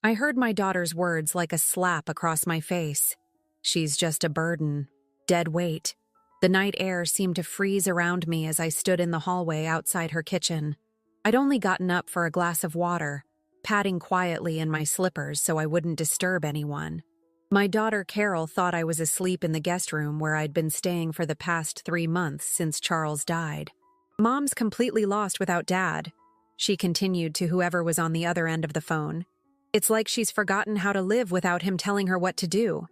I heard my daughter's words like a slap across my face. She's just a burden. Dead weight. The night air seemed to freeze around me as I stood in the hallway outside her kitchen. I'd only gotten up for a glass of water, padding quietly in my slippers so I wouldn't disturb anyone. My daughter Carol thought I was asleep in the guest room where I'd been staying for the past 3 months since Charles died. Mom's completely lost without Dad, she continued to whoever was on the other end of the phone. It's like she's forgotten how to live without him telling her what to do.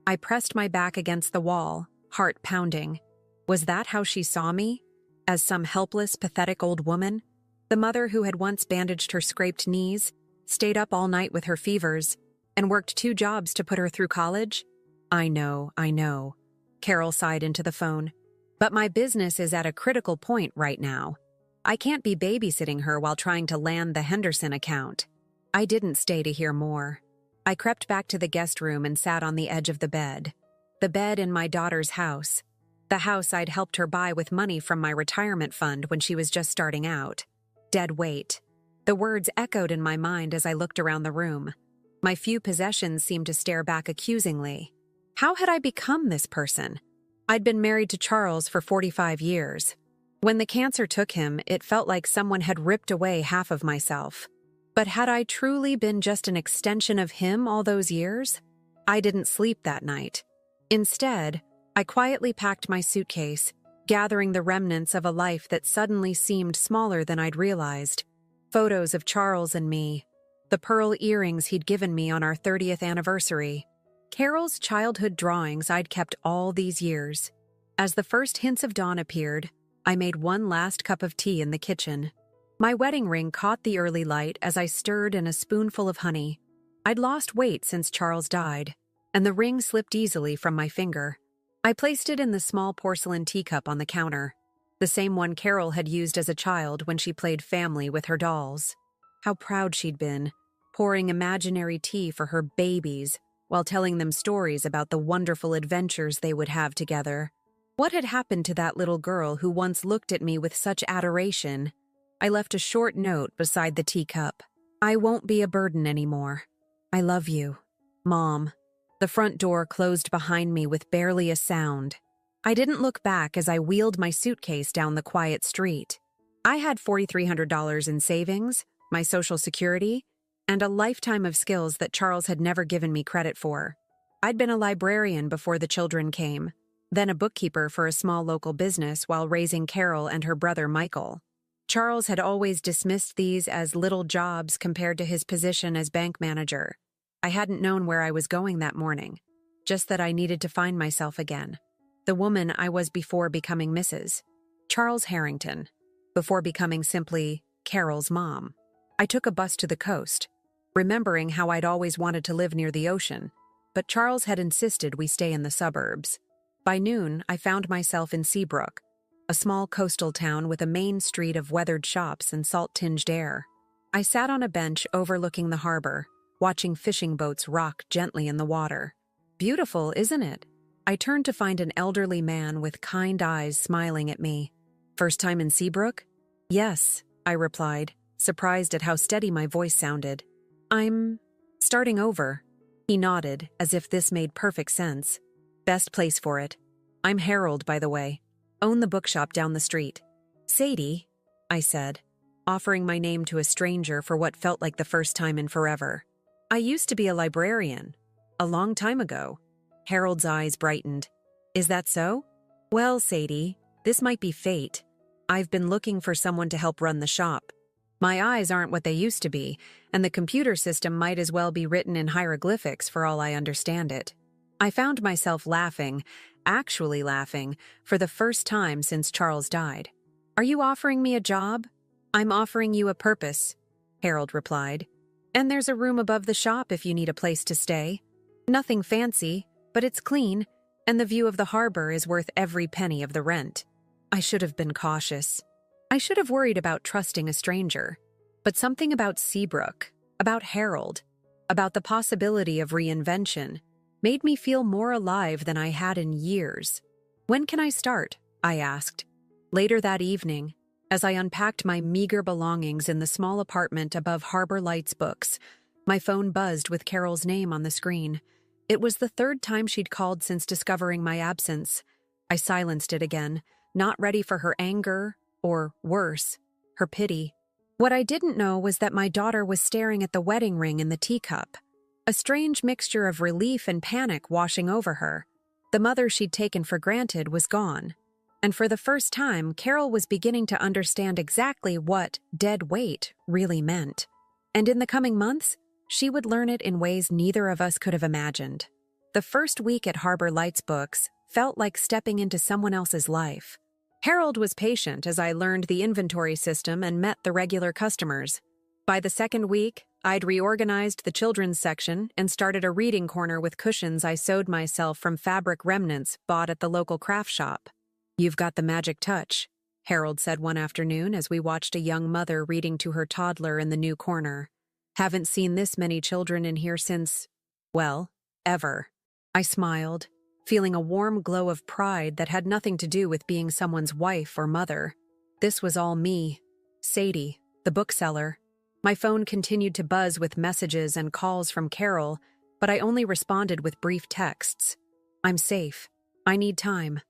I pressed my back against the wall, heart pounding. Was that how she saw me? As some helpless, pathetic old woman? The mother who had once bandaged her scraped knees, stayed up all night with her fevers, and worked 2 jobs to put her through college? I know. Carol sighed into the phone. But my business is at a critical point right now. I can't be babysitting her while trying to land the Henderson account. I didn't stay to hear more. I crept back to the guest room and sat on the edge of the bed. The bed in my daughter's house. The house I'd helped her buy with money from my retirement fund when she was just starting out. Dead weight. The words echoed in my mind as I looked around the room. My few possessions seemed to stare back accusingly. How had I become this person? I'd been married to Charles for 45 years. When the cancer took him, it felt like someone had ripped away half of myself. But had I truly been just an extension of him all those years? I didn't sleep that night. Instead, I quietly packed my suitcase, gathering the remnants of a life that suddenly seemed smaller than I'd realized. Photos of Charles and me, the pearl earrings he'd given me on our 30th anniversary, Carol's childhood drawings I'd kept all these years. As the first hints of dawn appeared, I made one last cup of tea in the kitchen. My wedding ring caught the early light as I stirred in a spoonful of honey. I'd lost weight since Charles died, and the ring slipped easily from my finger. I placed it in the small porcelain teacup on the counter, the same one Carol had used as a child when she played family with her dolls. How proud she'd been, pouring imaginary tea for her babies while telling them stories about the wonderful adventures they would have together. What had happened to that little girl who once looked at me with such adoration? I left a short note beside the teacup. I won't be a burden anymore. I love you. Mom. The front door closed behind me with barely a sound. I didn't look back as I wheeled my suitcase down the quiet street. I had $4,300 in savings, my Social Security, and a lifetime of skills that Charles had never given me credit for. I'd been a librarian before the children came, then a bookkeeper for a small local business while raising Carol and her brother Michael. Charles had always dismissed these as little jobs compared to his position as bank manager. I hadn't known where I was going that morning, just that I needed to find myself again. The woman I was before becoming Mrs. Charles Harrington, before becoming simply Carol's mom. I took a bus to the coast, remembering how I'd always wanted to live near the ocean, but Charles had insisted we stay in the suburbs. By noon, I found myself in Seabrook, a small coastal town with a main street of weathered shops and salt-tinged air. I sat on a bench overlooking the harbor, watching fishing boats rock gently in the water. Beautiful, isn't it? I turned to find an elderly man with kind eyes smiling at me. First time in Seabrook? Yes, I replied, surprised at how steady my voice sounded. I'm starting over. He nodded, as if this made perfect sense. Best place for it. I'm Harold, by the way. Own the bookshop down the street. Sadie, I said, offering my name to a stranger for what felt like the first time in forever. I used to be a librarian. A long time ago. Harold's eyes brightened. Is that so? Well, Sadie, this might be fate. I've been looking for someone to help run the shop. My eyes aren't what they used to be, and the computer system might as well be written in hieroglyphics for all I understand it. I found myself laughing, actually laughing, for the first time since Charles died. Are you offering me a job? I'm offering you a purpose, Harold replied. And there's a room above the shop if you need a place to stay. Nothing fancy, but it's clean, and the view of the harbor is worth every penny of the rent. I should have been cautious. I should have worried about trusting a stranger. But something about Seabrook, about Harold, about the possibility of reinvention, made me feel more alive than I had in years. When can I start? I asked. Later that evening, as I unpacked my meager belongings in the small apartment above Harbor Lights Books, My phone buzzed with Carol's name on the screen. It was the third time she'd called since discovering my absence. I silenced it again, not ready for her anger, or worse, her pity. What I didn't know was that my daughter was staring at the wedding ring in the teacup, a strange mixture of relief and panic washing over her. The mother she'd taken for granted was gone, and for the first time, Carol was beginning to understand exactly what dead weight really meant. And in the coming months, she would learn it in ways neither of us could have imagined. The first week at Harbor Lights Books felt like stepping into someone else's life. Harold was patient as I learned the inventory system and met the regular customers. By the second week, I'd reorganized the children's section and started a reading corner with cushions I sewed myself from fabric remnants bought at the local craft shop. "You've got the magic touch," Harold said one afternoon as we watched a young mother reading to her toddler in the new corner. "Haven't seen this many children in here since, well, ever." I smiled, feeling a warm glow of pride that had nothing to do with being someone's wife or mother. This was all me, Sadie, the bookseller. My phone continued to buzz with messages and calls from Carol, but I only responded with brief texts. "I'm safe. I need time.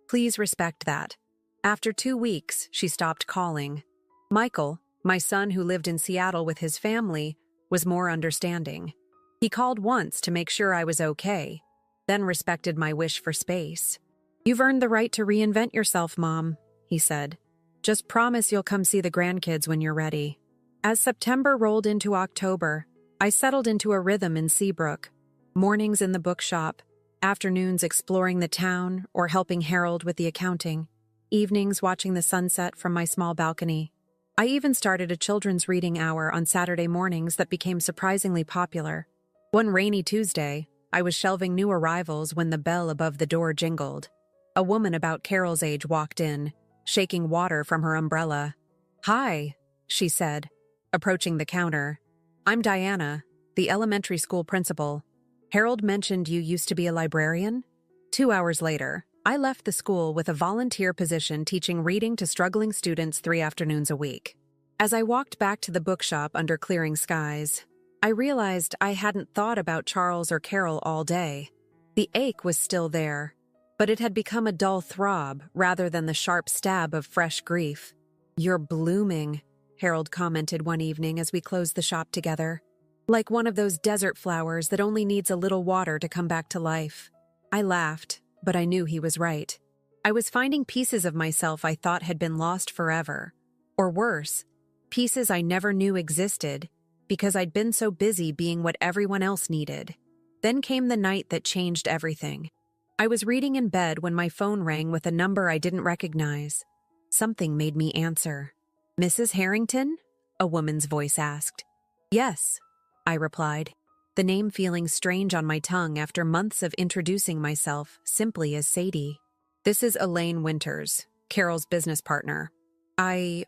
Please respect that." After 2 weeks, she stopped calling. Michael, my son who lived in Seattle with his family, was more understanding. He called once to make sure I was okay, then respected my wish for space. "You've earned the right to reinvent yourself, Mom," he said. "Just promise you'll come see the grandkids when you're ready." As September rolled into October, I settled into a rhythm in Seabrook. Mornings in the bookshop, afternoons exploring the town or helping Harold with the accounting, evenings watching the sunset from my small balcony. I even started a children's reading hour on Saturday mornings that became surprisingly popular. One rainy Tuesday, I was shelving new arrivals when the bell above the door jingled. A woman about Carol's age walked in, shaking water from her umbrella. "Hi," she said, approaching the counter. "I'm Diana, the elementary school principal. Harold mentioned you used to be a librarian?" 2 hours later, I left the school with a volunteer position teaching reading to struggling students 3 afternoons a week. As I walked back to the bookshop under clearing skies, I realized I hadn't thought about Charles or Carol all day. The ache was still there, but it had become a dull throb rather than the sharp stab of fresh grief. "You're blooming," Harold commented one evening as we closed the shop together. "Like one of those desert flowers that only needs a little water to come back to life." I laughed, but I knew he was right. I was finding pieces of myself I thought had been lost forever. Or worse, pieces I never knew existed because I'd been so busy being what everyone else needed. Then came the night that changed everything. I was reading in bed when my phone rang with a number I didn't recognize. Something made me answer. "Mrs. Harrington?" a woman's voice asked. "Yes," I replied, the name feeling strange on my tongue after months of introducing myself simply as Sadie. "This is Elaine Winters, Carol's business partner. I'm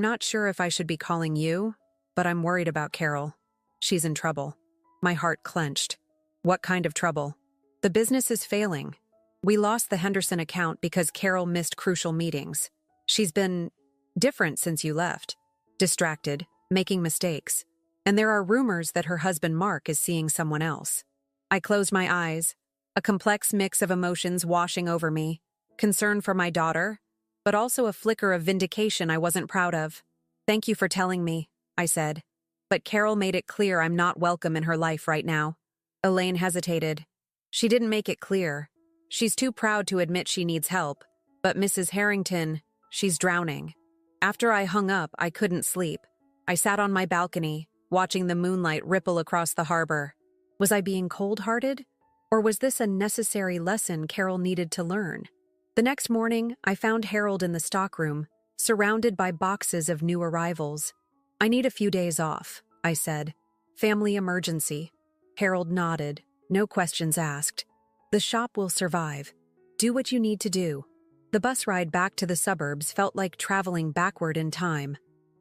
not sure if I should be calling you, but I'm worried about Carol. She's in trouble." My heart clenched. "What kind of trouble?" "The business is failing. We lost the Henderson account because Carol missed crucial meetings. She's been different since you left. Distracted, making mistakes. And there are rumors that her husband Mark is seeing someone else." I closed my eyes, a complex mix of emotions washing over me. Concern for my daughter, but also a flicker of vindication I wasn't proud of. "Thank you for telling me," I said. "But Carol made it clear I'm not welcome in her life right now." Elaine hesitated. "She didn't make it clear. She's too proud to admit she needs help. But Mrs. Harrington, she's drowning." After I hung up, I couldn't sleep. I sat on my balcony, watching the moonlight ripple across the harbor. Was I being cold-hearted? Or was this a necessary lesson Carol needed to learn? The next morning, I found Harold in the stockroom, surrounded by boxes of new arrivals. "I need a few days off," I said. "Family emergency." Harold nodded, no questions asked. "The shop will survive. Do what you need to do." The bus ride back to the suburbs felt like traveling backward in time.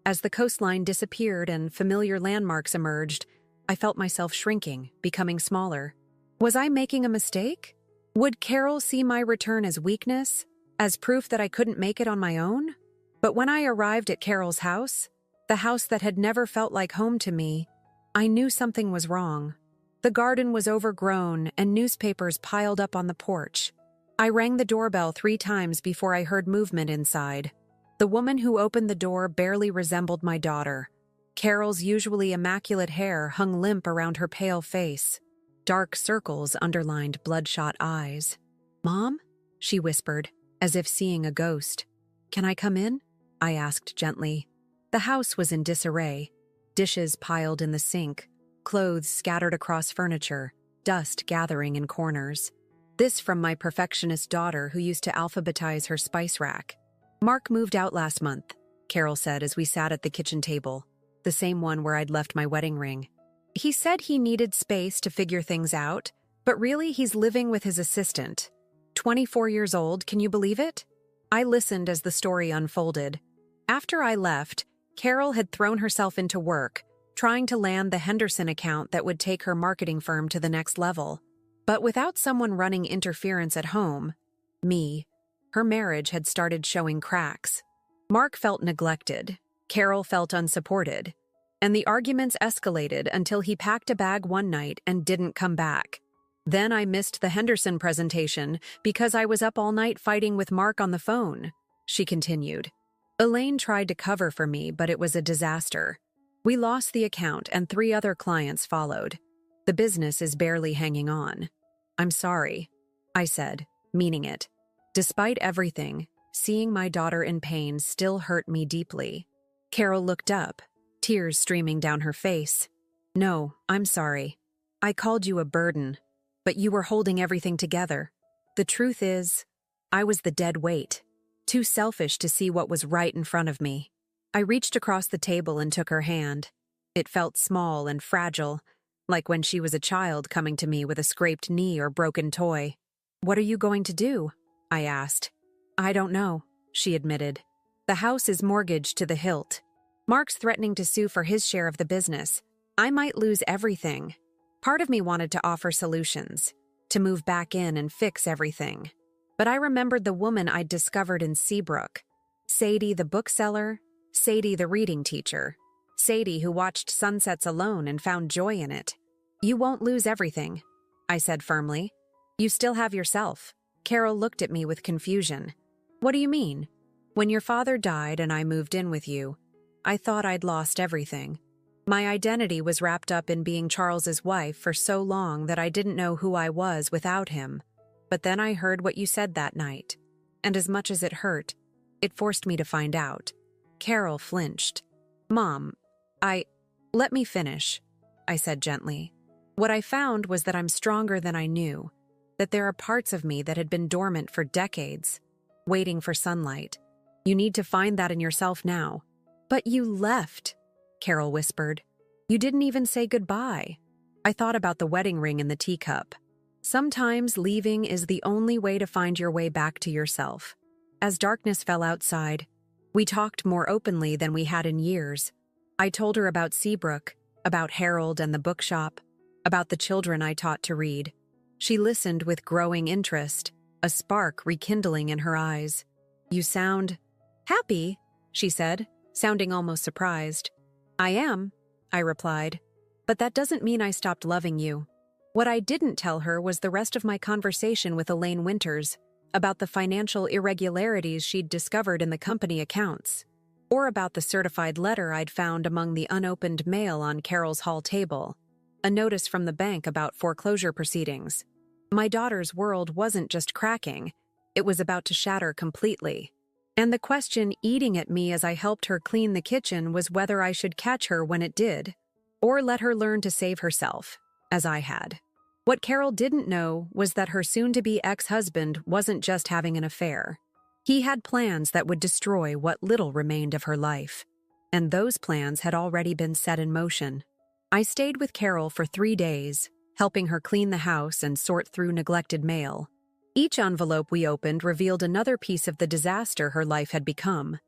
As the coastline disappeared and familiar landmarks emerged, I felt myself shrinking, becoming smaller. Was I making a mistake? Would Carol see my return as weakness, as proof that I couldn't make it on my own? But when I arrived at Carol's house, the house that had never felt like home to me, I knew something was wrong. The garden was overgrown and newspapers piled up on the porch. I rang the doorbell 3 times before I heard movement inside. The woman who opened the door barely resembled my daughter. Carol's usually immaculate hair hung limp around her pale face. Dark circles underlined bloodshot eyes. "Mom?" she whispered, as if seeing a ghost. "Can I come in?" I asked gently. The house was in disarray. Dishes piled in the sink, clothes scattered across furniture, dust gathering in corners. This from my perfectionist daughter who used to alphabetize her spice rack. "Mark moved out last month," Carol said as we sat at the kitchen table, the same one where I'd left my wedding ring. "He said he needed space to figure things out, but really he's living with his assistant. 24 years old, can you believe it?" I listened as the story unfolded. After I left, Carol had thrown herself into work, trying to land the Henderson account that would take her marketing firm to the next level. But without someone running interference at home, me, her marriage had started showing cracks. Mark felt neglected, Carol felt unsupported, and the arguments escalated until he packed a bag one night and didn't come back. Then I missed the Henderson presentation because I was up all night fighting with Mark on the phone, she continued. Elaine tried to cover for me, but it was a disaster. We lost the account and 3 other clients followed. The business is barely hanging on. "I'm sorry," I said, meaning it. Despite everything, seeing my daughter in pain still hurt me deeply. Carol looked up, tears streaming down her face. "No, I'm sorry. I called you a burden, but you were holding everything together. The truth is, I was the dead weight, too selfish to see what was right in front of me." I reached across the table and took her hand. It felt small and fragile, like when she was a child coming to me with a scraped knee or broken toy. "What are you going to do?" I asked. "I don't know," she admitted. "The house is mortgaged to the hilt. Mark's threatening to sue for his share of the business. I might lose everything." Part of me wanted to offer solutions, to move back in and fix everything. But I remembered the woman I'd discovered in Seabrook. Sadie the bookseller, Sadie the reading teacher, Sadie who watched sunsets alone and found joy in it. "You won't lose everything," I said firmly. "You still have yourself." Carol looked at me with confusion. "What do you mean?" "When your father died and I moved in with you, I thought I'd lost everything. My identity was wrapped up in being Charles's wife for so long that I didn't know who I was without him. But then I heard what you said that night, and as much as it hurt, it forced me to find out." Carol flinched. "Mom, let me finish," I said gently. "What I found was that I'm stronger than I knew, that there are parts of me that had been dormant for decades, waiting for sunlight. You need to find that in yourself now." "But you left," Carol whispered. "You didn't even say goodbye." I thought about the wedding ring in the teacup. Sometimes leaving is the only way to find your way back to yourself. As darkness fell outside, we talked more openly than we had in years. I told her about Seabrook, about Harold and the bookshop, about the children I taught to read. She listened with growing interest, a spark rekindling in her eyes. "You sound happy," she said, sounding almost surprised. "I am," I replied, "but that doesn't mean I stopped loving you." What I didn't tell her was the rest of my conversation with Elaine Winters, about the financial irregularities she'd discovered in the company accounts, or about the certified letter I'd found among the unopened mail on Carol's hall table, a notice from the bank about foreclosure proceedings. My daughter's world wasn't just cracking, it was about to shatter completely. And the question eating at me as I helped her clean the kitchen was whether I should catch her when it did, or let her learn to save herself, as I had. What Carol didn't know was that her soon-to-be ex-husband wasn't just having an affair. He had plans that would destroy what little remained of her life. And those plans had already been set in motion. I stayed with Carol for 3 days, helping her clean the house and sort through neglected mail. Each envelope we opened revealed another piece of the disaster her life had become.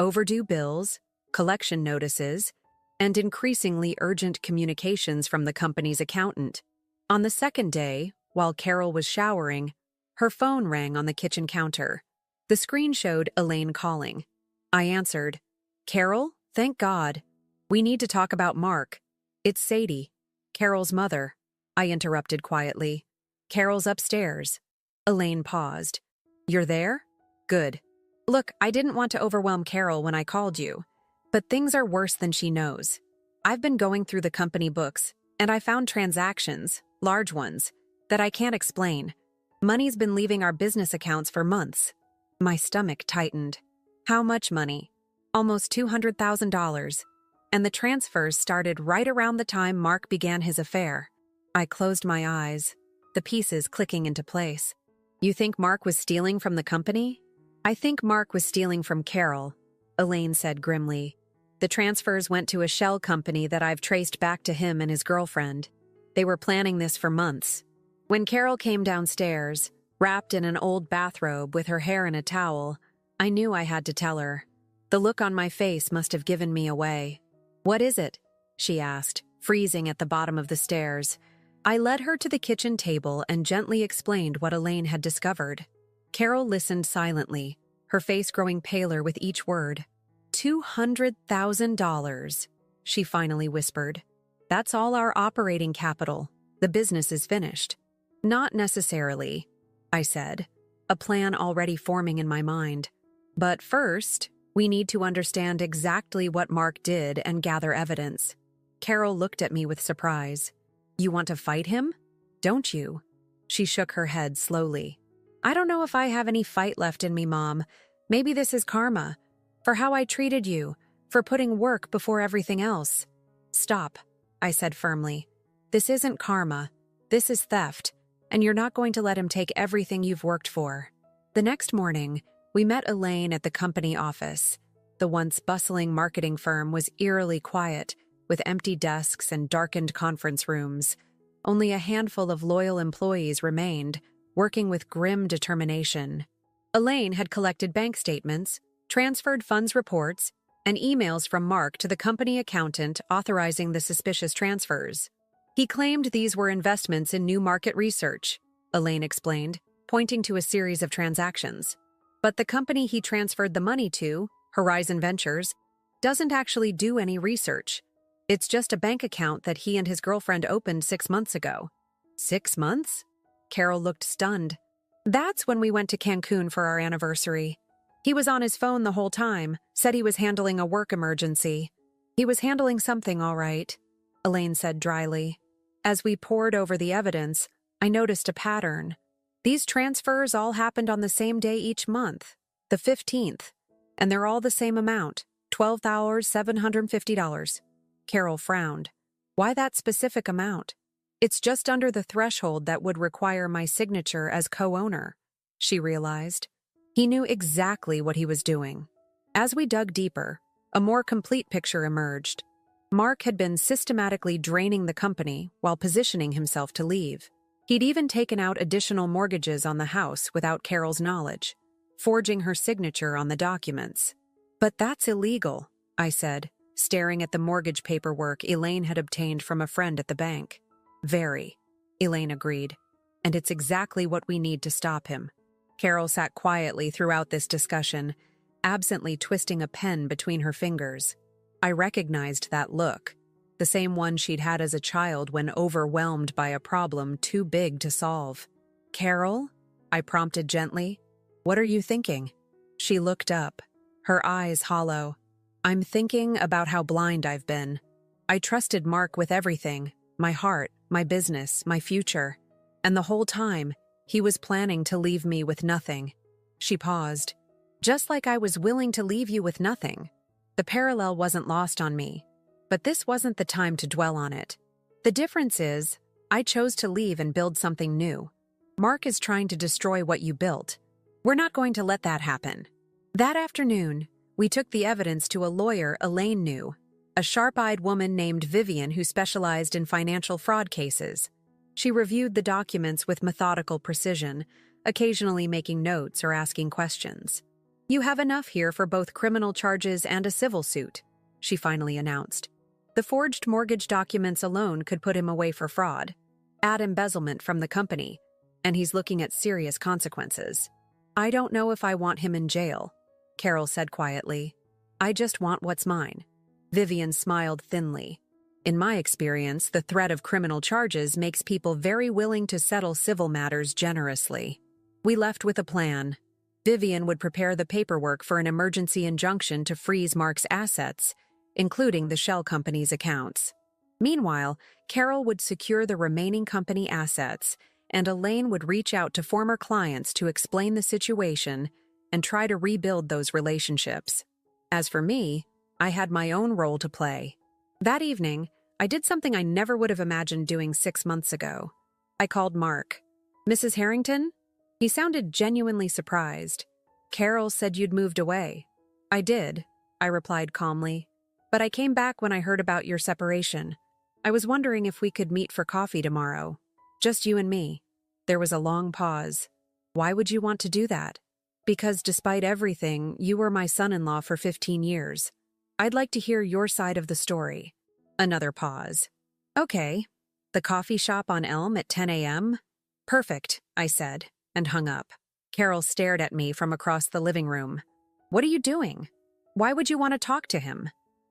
Overdue bills, collection notices, and increasingly urgent communications from the company's accountant. On the 2nd day, while Carol was showering, her phone rang on the kitchen counter. The screen showed Elaine calling. I answered. "Carol, thank God. We need to talk about Mark." It's Sadie, Carol's mother, I interrupted quietly. Carol's upstairs. Elaine paused. You're there? Good. Look, I didn't want to overwhelm Carol when I called you, but things are worse than she knows. I've been going through the company books, and I found transactions, large ones, that I can't explain. Money's been leaving our business accounts for months. My stomach tightened. How much money? Almost $200,000. And the transfers started right around the time Mark began his affair. I closed my eyes, the pieces clicking into place. You think Mark was stealing from the company? I think Mark was stealing from Carol, Elaine said grimly. The transfers went to a shell company that I've traced back to him and his girlfriend. They were planning this for months. When Carol came downstairs, wrapped in an old bathrobe with her hair in a towel, I knew I had to tell her. The look on my face must have given me away. What is it? She asked, freezing at the bottom of the stairs. I led her to the kitchen table and gently explained what Elaine had discovered. Carol listened silently, her face growing paler with each word. $200,000, she finally whispered. That's all our operating capital. The business is finished. Not necessarily, I said, a plan already forming in my mind. But first, we need to understand exactly what Mark did and gather evidence. Carol looked at me with surprise. You want to fight him? Don't you? She shook her head slowly. I don't know if I have any fight left in me, Mom. Maybe this is karma. For how I treated you, for putting work before everything else. Stop, I said firmly. This isn't karma. This is theft, and you're not going to let him take everything you've worked for. The next morning, we met Elaine at the company office. The once bustling marketing firm was eerily quiet, with empty desks and darkened conference rooms. Only a handful of loyal employees remained, working with grim determination. Elaine had collected bank statements, transferred funds reports, and emails from Mark to the company accountant authorizing the suspicious transfers. He claimed these were investments in new market research, Elaine explained, pointing to a series of transactions. But the company he transferred the money to, Horizon Ventures, doesn't actually do any research. It's just a bank account that he and his girlfriend opened 6 months ago. 6 months? Carol looked stunned. That's when we went to Cancun for our anniversary. He was on his phone the whole time, said he was handling a work emergency. He was handling something all right, Elaine said dryly. As we pored over the evidence, I noticed a pattern. These transfers all happened on the same day each month, the 15th, and they're all the same amount, $12,750. Carol frowned. Why that specific amount? It's just under the threshold that would require my signature as co-owner, she realized. He knew exactly what he was doing. As we dug deeper, a more complete picture emerged. Mark had been systematically draining the company while positioning himself to leave. He'd even taken out additional mortgages on the house without Carol's knowledge, forging her signature on the documents. But that's illegal, I said, staring at the mortgage paperwork Elaine had obtained from a friend at the bank. Very, Elaine agreed. And it's exactly what we need to stop him. Carol sat quietly throughout this discussion, absently twisting a pen between her fingers. I recognized that look, the same one she'd had as a child when overwhelmed by a problem too big to solve. Carol? I prompted gently. What are you thinking? She looked up, her eyes hollow. I'm thinking about how blind I've been. I trusted Mark with everything, my heart, my business, my future. And the whole time, he was planning to leave me with nothing. She paused. Just like I was willing to leave you with nothing. The parallel wasn't lost on me, but this wasn't the time to dwell on it. The difference is, I chose to leave and build something new. Mark is trying to destroy what you built. We're not going to let that happen. That afternoon, we took the evidence to a lawyer Elaine knew, a sharp-eyed woman named Vivian who specialized in financial fraud cases. She reviewed the documents with methodical precision, occasionally making notes or asking questions. You have enough here for both criminal charges and a civil suit, she finally announced. The forged mortgage documents alone could put him away for fraud. Add embezzlement from the company, and he's looking at serious consequences. I don't know if I want him in jail, Carol said quietly. I just want what's mine. Vivian smiled thinly. In my experience, the threat of criminal charges makes people very willing to settle civil matters generously. We left with a plan. Vivian would prepare the paperwork for an emergency injunction to freeze Mark's assets, including the shell company's accounts. Meanwhile, Carol would secure the remaining company assets, and Elaine would reach out to former clients to explain the situation and try to rebuild those relationships. As for me, I had my own role to play. That evening, I did something I never would have imagined doing 6 months ago. I called Mark. "Mrs. Harrington?" He sounded genuinely surprised. "Carol said you'd moved away." "I did," I replied calmly. "But I came back when I heard about your separation. I was wondering if we could meet for coffee tomorrow. Just you and me." There was a long pause. "Why would you want to do that?" "Because despite everything, you were my son-in-law for 15 years. I'd like to hear your side of the story." Another pause. "Okay. The coffee shop on Elm at 10 a.m.? Perfect," I said, and hung up. Carol stared at me from across the living room. "What are you doing? Why would you want to talk to him?"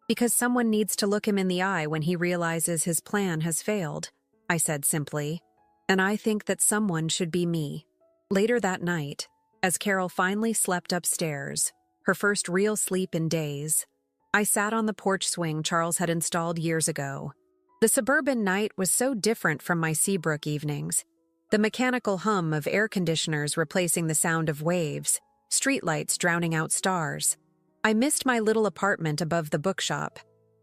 "Because someone needs to look him in the eye when he realizes his plan has failed," I said simply. "And I think that someone should be me." Later that night, as Carol finally slept upstairs, her first real sleep in days, I sat on the porch swing Charles had installed years ago. The suburban night was so different from my Seabrook evenings. The mechanical hum of air conditioners replacing the sound of waves, streetlights drowning out stars. I missed my little apartment above the bookshop.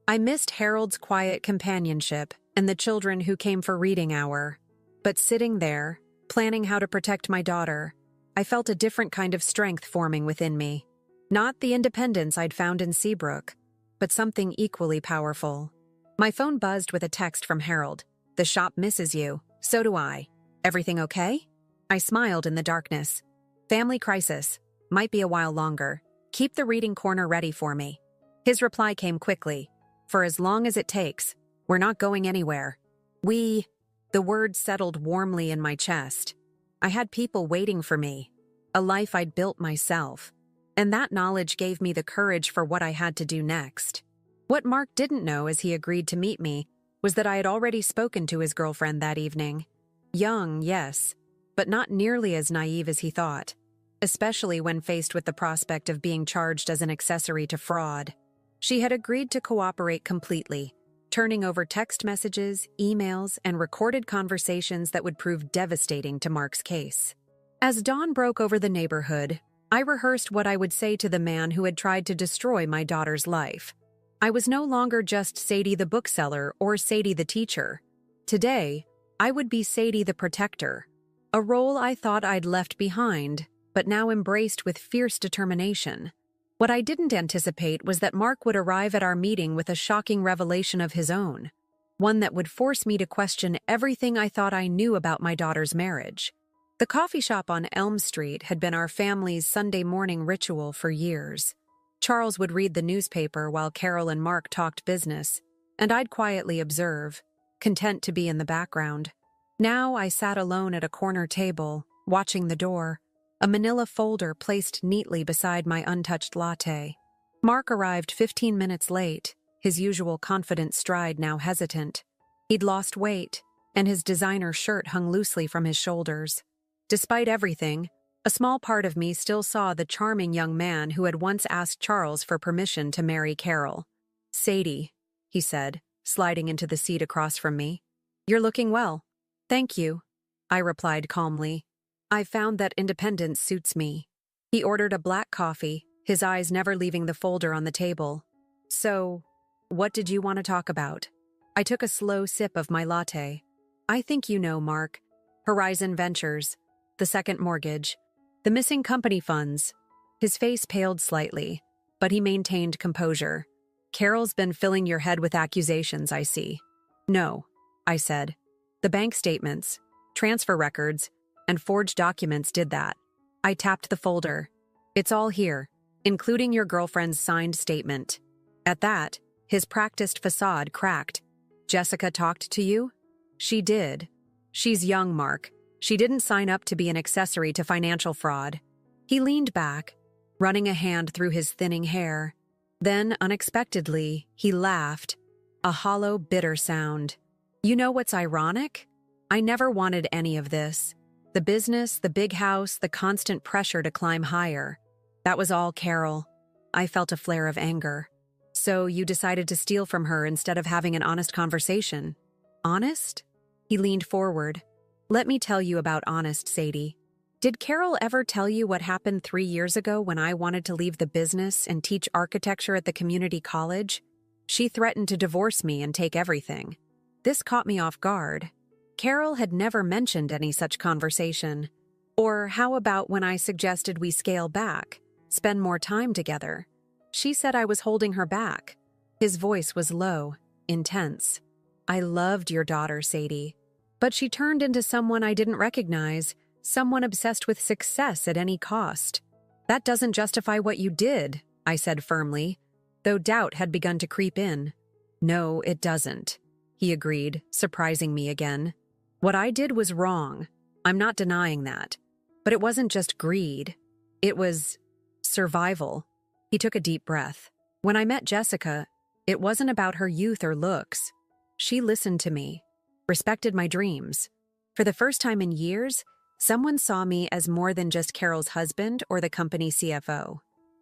I missed Harold's quiet companionship and the children who came for reading hour. But sitting there, planning how to protect my daughter, I felt a different kind of strength forming within me. Not the independence I'd found in Seabrook, but something equally powerful. My phone buzzed with a text from Harold. "The shop misses you. So do I. Everything okay?" I smiled in the darkness. "Family crisis. Might be a while longer. Keep the reading corner ready for me." His reply came quickly. "For as long as it takes. We're not going anywhere." The word settled warmly in my chest. I had people waiting for me. A life I'd built myself. And that knowledge gave me the courage for what I had to do next. What Mark didn't know as he agreed to meet me was that I had already spoken to his girlfriend that evening. Young, yes, but not nearly as naive as he thought, especially when faced with the prospect of being charged as an accessory to fraud. She had agreed to cooperate completely, turning over text messages, emails, and recorded conversations that would prove devastating to Mark's case. As dawn broke over the neighborhood, I rehearsed what I would say to the man who had tried to destroy my daughter's life. I was no longer just Sadie the bookseller or Sadie the teacher. Today, I would be Sadie the protector, a role I thought I'd left behind, but now embraced with fierce determination. What I didn't anticipate was that Mark would arrive at our meeting with a shocking revelation of his own, one that would force me to question everything I thought I knew about my daughter's marriage. The coffee shop on Elm Street had been our family's Sunday morning ritual for years. Charles would read the newspaper while Carol and Mark talked business, and I'd quietly observe, content to be in the background. Now I sat alone at a corner table, watching the door, a manila folder placed neatly beside my untouched latte. Mark arrived 15 minutes late, his usual confident stride now hesitant. He'd lost weight, and his designer shirt hung loosely from his shoulders. Despite everything, a small part of me still saw the charming young man who had once asked Charles for permission to marry Carol. "Sadie," he said, sliding into the seat across from me. "You're looking well." "Thank you," I replied calmly. "I found that independence suits me." He ordered a black coffee, his eyes never leaving the folder on the table. "So, what did you want to talk about?" I took a slow sip of my latte. "I think you know, Mark. Horizon Ventures. The second mortgage. The missing company funds." His face paled slightly, but he maintained composure. "Carol's been filling your head with accusations, I see." "No," I said. "The bank statements, transfer records, and forged documents did that." I tapped the folder. "It's all here, including your girlfriend's signed statement." At that, his practiced facade cracked. "Jessica talked to you?" "She did. She's young, Mark. She didn't sign up to be an accessory to financial fraud." He leaned back, running a hand through his thinning hair. Then, unexpectedly, he laughed. a hollow, bitter sound. You know what's ironic? I never wanted any of this. The business, the big house, the constant pressure to climb higher. That was all Carol. I felt a flare of anger. So you decided to steal from her instead of having an honest conversation. Honest? He leaned forward. Let me tell you about honest, Sadie. Did Carol ever tell you what happened 3 years ago when I wanted to leave the business and teach architecture at the community college? She threatened to divorce me and take everything. This caught me off guard. Carol had never mentioned any such conversation. Or how about when I suggested we scale back, spend more time together? She said I was holding her back. His voice was low, intense. I loved your daughter, Sadie. But she turned into someone I didn't recognize, someone obsessed with success at any cost. That doesn't justify what you did, I said firmly, though doubt had begun to creep in. No, it doesn't, he agreed, surprising me again. What I did was wrong. I'm not denying that. But it wasn't just greed. It was survival. He took a deep breath. When I met Jessica, it wasn't about her youth or looks. She listened to me, respected my dreams. For the first time in years, someone saw me as more than just Carol's husband or the company CFO.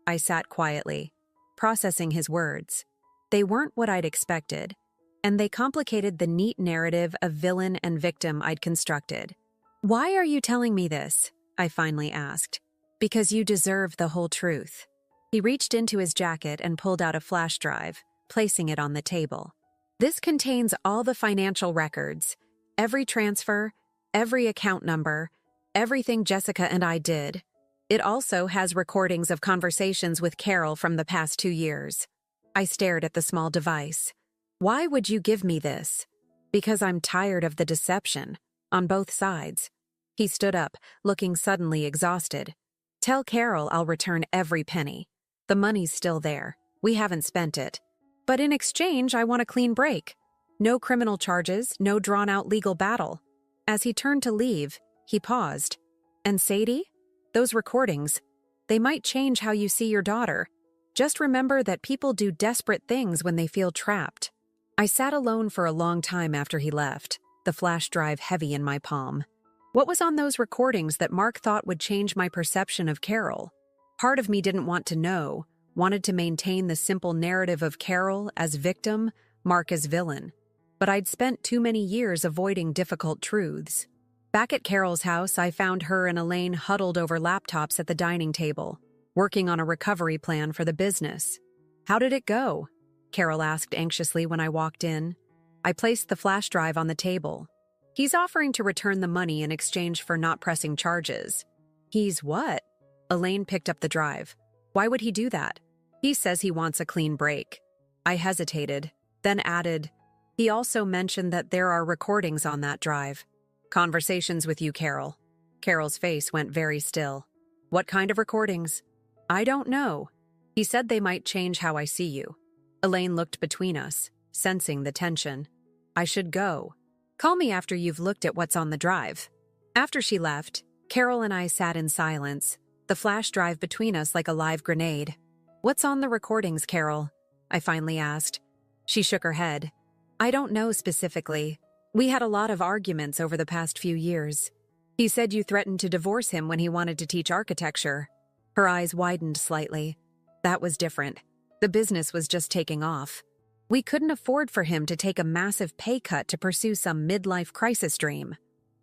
I sat quietly, processing his words. They weren't what I'd expected, and they complicated the neat narrative of villain and victim I'd constructed. Why are you telling me this? I finally asked. Because you deserve the whole truth. He reached into his jacket and pulled out a flash drive, placing it on the table. This contains all the financial records, every transfer, every account number, everything Jessica and I did. It also has recordings of conversations with Carol from the past 2 years. I stared at the small device. Why would you give me this? Because I'm tired of the deception, on both sides. He stood up, looking suddenly exhausted. Tell Carol I'll return every penny. The money's still there. We haven't spent it. But in exchange, I want a clean break. No criminal charges, no drawn-out legal battle. As he turned to leave, he paused. And Sadie? Those recordings, they might change how you see your daughter. Just remember that people do desperate things when they feel trapped. I sat alone for a long time after he left, the flash drive heavy in my palm. What was on those recordings that Mark thought would change my perception of Carol? Part of me didn't want to know, wanted to maintain the simple narrative of Carol as victim, Mark as villain. But I'd spent too many years avoiding difficult truths. Back at Carol's house, I found her and Elaine huddled over laptops at the dining table, working on a recovery plan for the business. How did it go? Carol asked anxiously when I walked in. I placed the flash drive on the table. He's offering to return the money in exchange for not pressing charges. He's what? Elaine picked up the drive. Why would he do that? He says he wants a clean break. I hesitated, then added, he also mentioned that there are recordings on that drive. Conversations with you, Carol. Carol's face went very still. What kind of recordings? I don't know. He said they might change how I see you. Elaine looked between us, sensing the tension. I should go. Call me after you've looked at what's on the drive. After she left, Carol and I sat in silence, the flash drive between us like a live grenade. What's on the recordings, Carol? I finally asked. She shook her head. I don't know specifically. We had a lot of arguments over the past few years. He said you threatened to divorce him when he wanted to teach architecture. Her eyes widened slightly. That was different. The business was just taking off. We couldn't afford for him to take a massive pay cut to pursue some midlife crisis dream.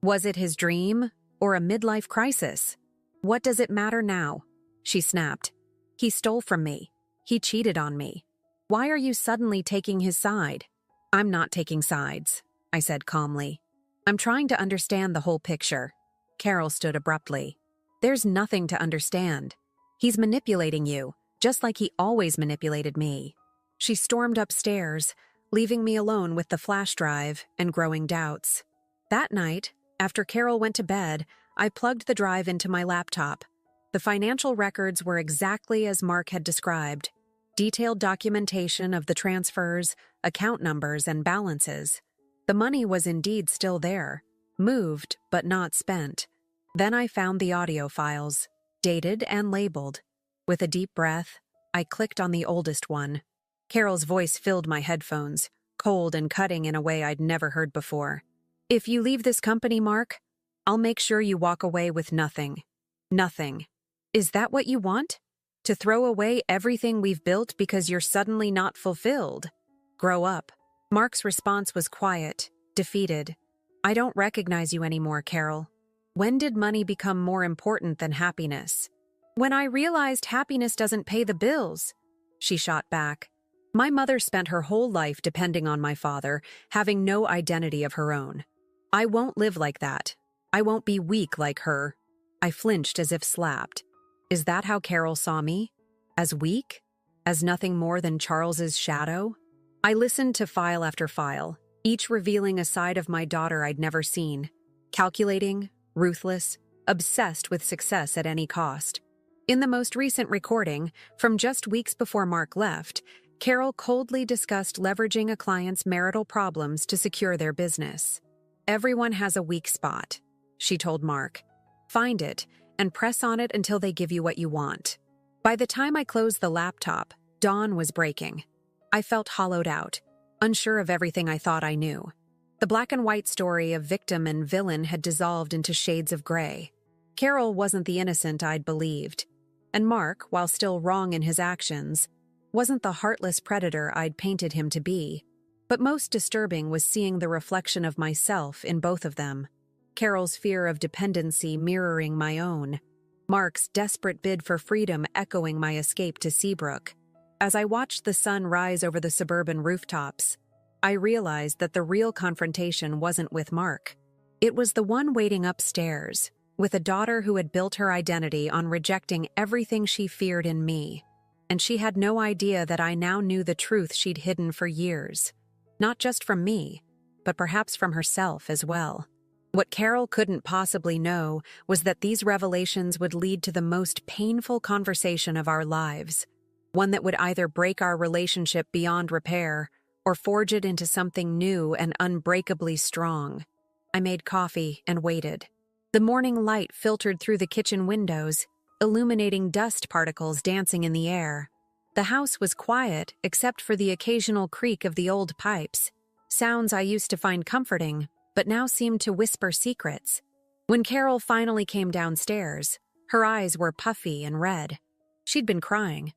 Was it his dream or a midlife crisis? What does it matter now? She snapped. He stole from me. He cheated on me. Why are you suddenly taking his side? I'm not taking sides, I said calmly. I'm trying to understand the whole picture. Carol stood abruptly. There's nothing to understand. He's manipulating you, just like he always manipulated me. She stormed upstairs, leaving me alone with the flash drive and growing doubts. That night, after Carol went to bed, I plugged the drive into my laptop. The financial records were exactly as Mark had described. Detailed documentation of the transfers, account numbers, and balances. The money was indeed still there, moved but not spent. Then I found the audio files, dated and labeled. With a deep breath, I clicked on the oldest one. Carol's voice filled my headphones, cold and cutting in a way I'd never heard before. "If you leave this company, Mark, I'll make sure you walk away with nothing. Nothing. Is that what you want? To throw away everything we've built because you're suddenly not fulfilled? Grow up." Mark's response was quiet, defeated. "I don't recognize you anymore, Carol. When did money become more important than happiness?" "When I realized happiness doesn't pay the bills," she shot back. "My mother spent her whole life depending on my father, having no identity of her own. I won't live like that. I won't be weak like her." I flinched as if slapped. Is that how Carol saw me? As weak? As nothing more than Charles's shadow? I listened to file after file, each revealing a side of my daughter I'd never seen. Calculating, ruthless, obsessed with success at any cost. In the most recent recording, from just weeks before Mark left, Carol coldly discussed leveraging a client's marital problems to secure their business. "Everyone has a weak spot," she told Mark. "Find it and press on it until they give you what you want." By the time I closed the laptop, dawn was breaking. I felt hollowed out, unsure of everything I thought I knew. The black and white story of victim and villain had dissolved into shades of gray. Carol wasn't the innocent I'd believed. And Mark, while still wrong in his actions, wasn't the heartless predator I'd painted him to be. But most disturbing was seeing the reflection of myself in both of them. Carol's fear of dependency mirroring my own. Mark's desperate bid for freedom echoing my escape to Seabrook. As I watched the sun rise over the suburban rooftops, I realized that the real confrontation wasn't with Mark. It was the one waiting upstairs, with a daughter who had built her identity on rejecting everything she feared in me. And she had no idea that I now knew the truth she'd hidden for years. Not just from me, but perhaps from herself as well. What Carol couldn't possibly know was that these revelations would lead to the most painful conversation of our lives. One that would either break our relationship beyond repair or forge it into something new and unbreakably strong. I made coffee and waited. The morning light filtered through the kitchen windows, illuminating dust particles dancing in the air. The house was quiet except for the occasional creak of the old pipes, sounds I used to find comforting, but now seemed to whisper secrets. When Carol finally came downstairs, her eyes were puffy and red. She'd been crying.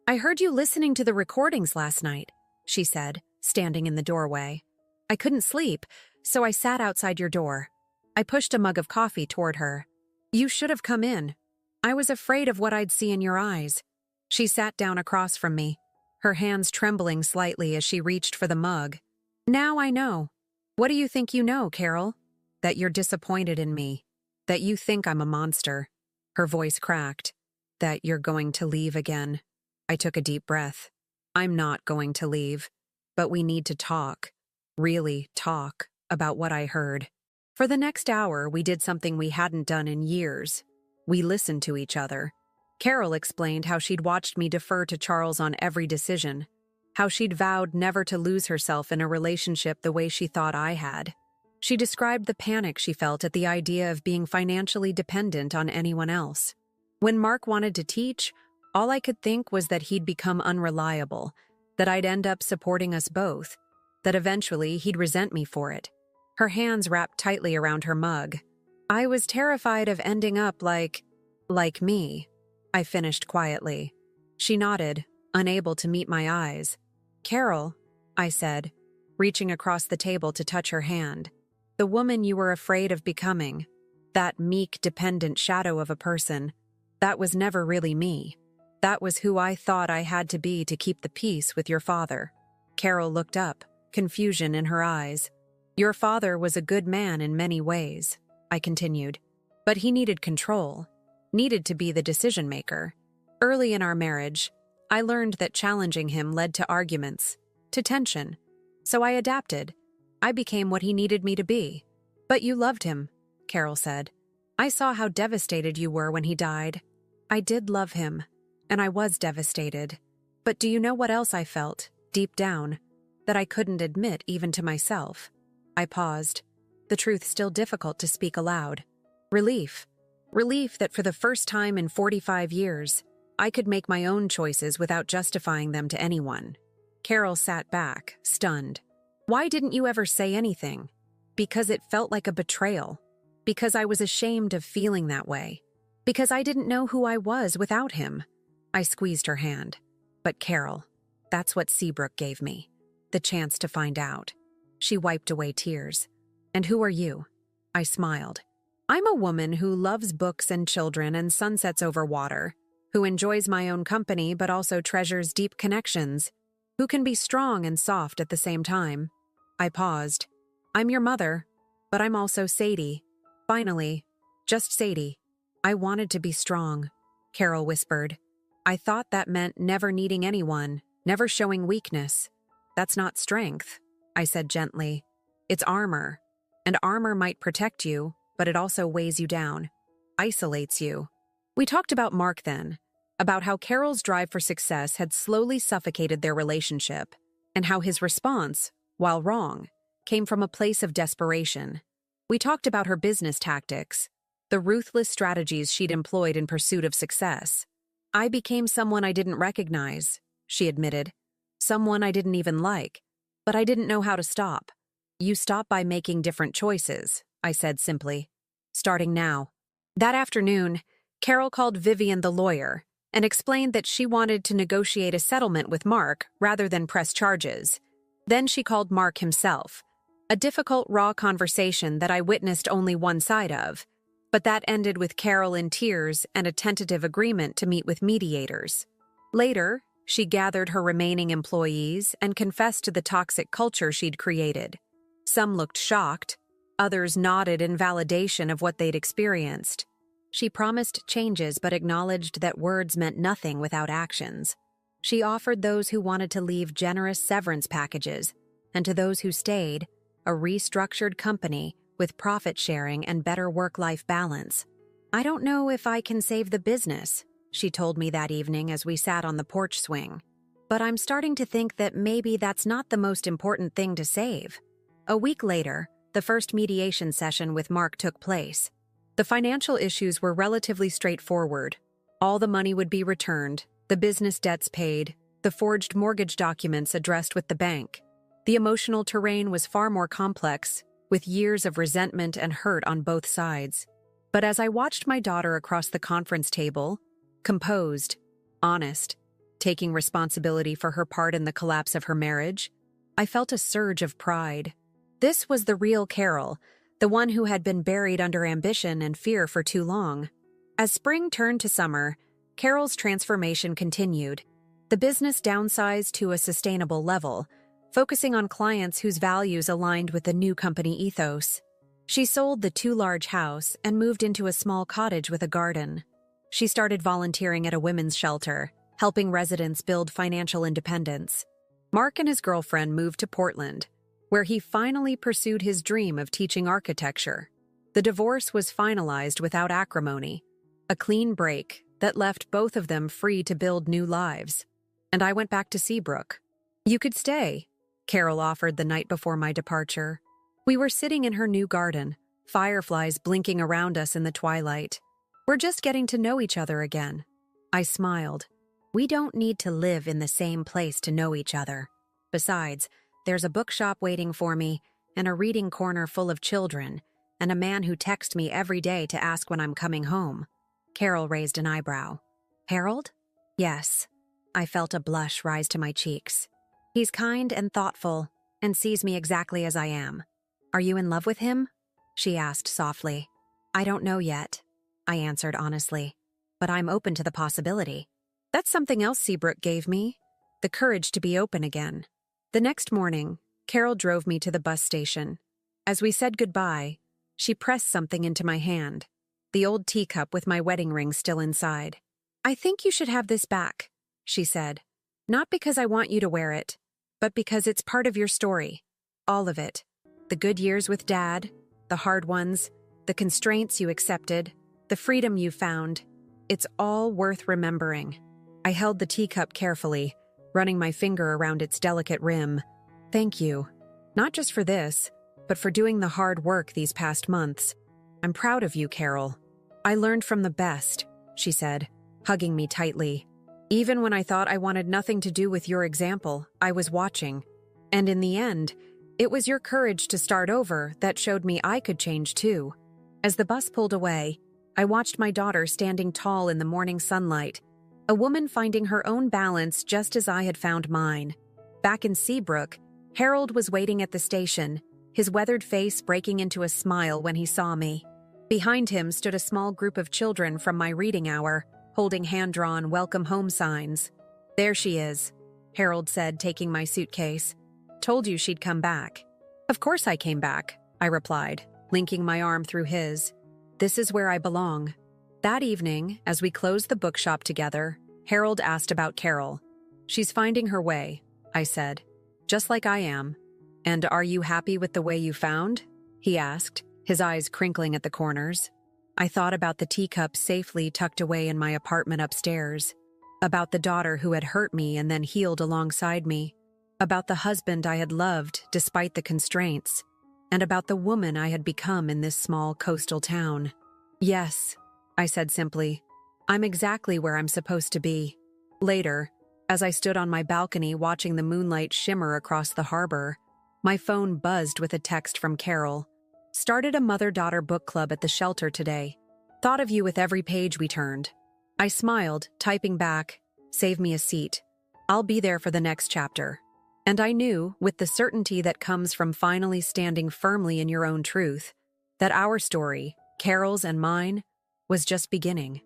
"I heard you listening to the recordings last night," she said, standing in the doorway. "I couldn't sleep, so I sat outside your door." I pushed a mug of coffee toward her. "You should have come in. I was afraid of what I'd see in your eyes." She sat down across from me, her hands trembling slightly as she reached for the mug. "Now I know. What do you think you know, Carol? That you're disappointed in me. That you think I'm a monster." Her voice cracked. "That you're going to leave again." I took a deep breath. "I'm not going to leave, but we need to talk. Really talk about what I heard." For the next hour, we did something we hadn't done in years. We listened to each other. Carol explained how she'd watched me defer to Charles on every decision, how she'd vowed never to lose herself in a relationship the way she thought I had. She described the panic she felt at the idea of being financially dependent on anyone else. When Mark wanted to teach, all I could think was that he'd become unreliable, that I'd end up supporting us both, that eventually he'd resent me for it. Her hands wrapped tightly around her mug. "I was terrified of ending up like me," I finished quietly. She nodded, unable to meet my eyes. "Carol," I said, reaching across the table to touch her hand, "the woman you were afraid of becoming, that meek, dependent shadow of a person, that was never really me. That was who I thought I had to be to keep the peace with your father." Carol looked up, confusion in her eyes. "Your father was a good man in many ways," I continued, "but he needed control, needed to be the decision maker. Early in our marriage, I learned that challenging him led to arguments, to tension. So I adapted. I became what he needed me to be." "But you loved him," Carol said. "I saw how devastated you were when he died." "I did love him, and I was devastated. But do you know what else I felt, deep down, that I couldn't admit even to myself?" I paused, the truth still difficult to speak aloud. Relief. Relief that for the first time in 45 years, I could make my own choices without justifying them to anyone. Carol sat back, stunned. Why didn't you ever say anything? Because it felt like a betrayal. Because I was ashamed of feeling that way. Because I didn't know who I was without him. I squeezed her hand. But Carol, that's what Seabrook gave me. The chance to find out. She wiped away tears. And who are you? I smiled. I'm a woman who loves books and children and sunsets over water, who enjoys my own company but also treasures deep connections, who can be strong and soft at the same time. I paused. I'm your mother, but I'm also Sadie. Finally, just Sadie. I wanted to be strong, Carol whispered. I thought that meant never needing anyone, never showing weakness. That's not strength, I said gently. It's armor. And armor might protect you, but it also weighs you down, isolates you. We talked about Mark then, about how Carol's drive for success had slowly suffocated their relationship, and how his response, while wrong, came from a place of desperation. We talked about her business tactics, the ruthless strategies she'd employed in pursuit of success. I became someone I didn't recognize, she admitted. Someone I didn't even like, but I didn't know how to stop. You stop by making different choices, I said simply. Starting now. That afternoon, Carol called Vivian the lawyer and explained that she wanted to negotiate a settlement with Mark rather than press charges. Then she called Mark himself. A difficult, raw conversation that I witnessed only one side of, but that ended with Carol in tears and a tentative agreement to meet with mediators. Later, she gathered her remaining employees and confessed to the toxic culture she'd created. Some looked shocked, others nodded in validation of what they'd experienced. She promised changes but acknowledged that words meant nothing without actions. She offered those who wanted to leave generous severance packages, and to those who stayed, a restructured company with profit sharing and better work-life balance. I don't know if I can save the business, she told me that evening as we sat on the porch swing. But I'm starting to think that maybe that's not the most important thing to save. A week later, the first mediation session with Mark took place. The financial issues were relatively straightforward. All the money would be returned, the business debts paid, the forged mortgage documents addressed with the bank. The emotional terrain was far more complex, with years of resentment and hurt on both sides. But as I watched my daughter across the conference table, composed, honest, taking responsibility for her part in the collapse of her marriage, I felt a surge of pride. This was the real Carol, the one who had been buried under ambition and fear for too long. As spring turned to summer, Carol's transformation continued. The business downsized to a sustainable level, focusing on clients whose values aligned with the new company ethos. She sold the too-large house and moved into a small cottage with a garden. She started volunteering at a women's shelter, helping residents build financial independence. Mark and his girlfriend moved to Portland, where he finally pursued his dream of teaching architecture. The divorce was finalized without acrimony, a clean break that left both of them free to build new lives. And I went back to Seabrook. You could stay, Carol offered the night before my departure. We were sitting in her new garden, fireflies blinking around us in the twilight. We're just getting to know each other again. I smiled. We don't need to live in the same place to know each other. Besides, there's a bookshop waiting for me, and a reading corner full of children, and a man who texts me every day to ask when I'm coming home. Carol raised an eyebrow. Harold? Yes. I felt a blush rise to my cheeks. He's kind and thoughtful, and sees me exactly as I am. Are you in love with him? She asked softly. I don't know yet, I answered honestly, but I'm open to the possibility. That's something else Seabrook gave me, the courage to be open again. The next morning, Carol drove me to the bus station. As we said goodbye, she pressed something into my hand, the old teacup with my wedding ring still inside. I think you should have this back, she said. Not because I want you to wear it, but because it's part of your story. All of it. The good years with Dad, the hard ones, the constraints you accepted, the freedom you found. It's all worth remembering. I held the teacup carefully, running my finger around its delicate rim. Thank you. Not just for this, but for doing the hard work these past months. I'm proud of you, Carol. I learned from the best, she said, hugging me tightly. Even when I thought I wanted nothing to do with your example, I was watching. And in the end, It was your courage to start over that showed me I could change too. As the bus pulled away, I watched my daughter standing tall in the morning sunlight, a woman finding her own balance just as I had found mine. Back in Seabrook, Harold was waiting at the station, his weathered face breaking into a smile when he saw me. Behind him stood a small group of children from my reading hour, holding hand-drawn welcome home signs. "There she is," Harold said, taking my suitcase. "Told you she'd come back." "Of course I came back," I replied, linking my arm through his. "This is where I belong." That evening, as we closed the bookshop together, Harold asked about Carol. "She's finding her way," I said. "Just like I am." "And are you happy with the way you found?" he asked, his eyes crinkling at the corners. I thought about the teacup safely tucked away in my apartment upstairs, about the daughter who had hurt me and then healed alongside me, about the husband I had loved despite the constraints, and about the woman I had become in this small coastal town. "Yes," I said simply. "I'm exactly where I'm supposed to be." Later, as I stood on my balcony watching the moonlight shimmer across the harbor, my phone buzzed with a text from Carol. "Started a mother-daughter book club at the shelter today. Thought of you with every page we turned." I smiled, typing back, "Save me a seat. I'll be there for the next chapter." And I knew, with the certainty that comes from finally standing firmly in your own truth, that our story, Carol's and mine, was just beginning.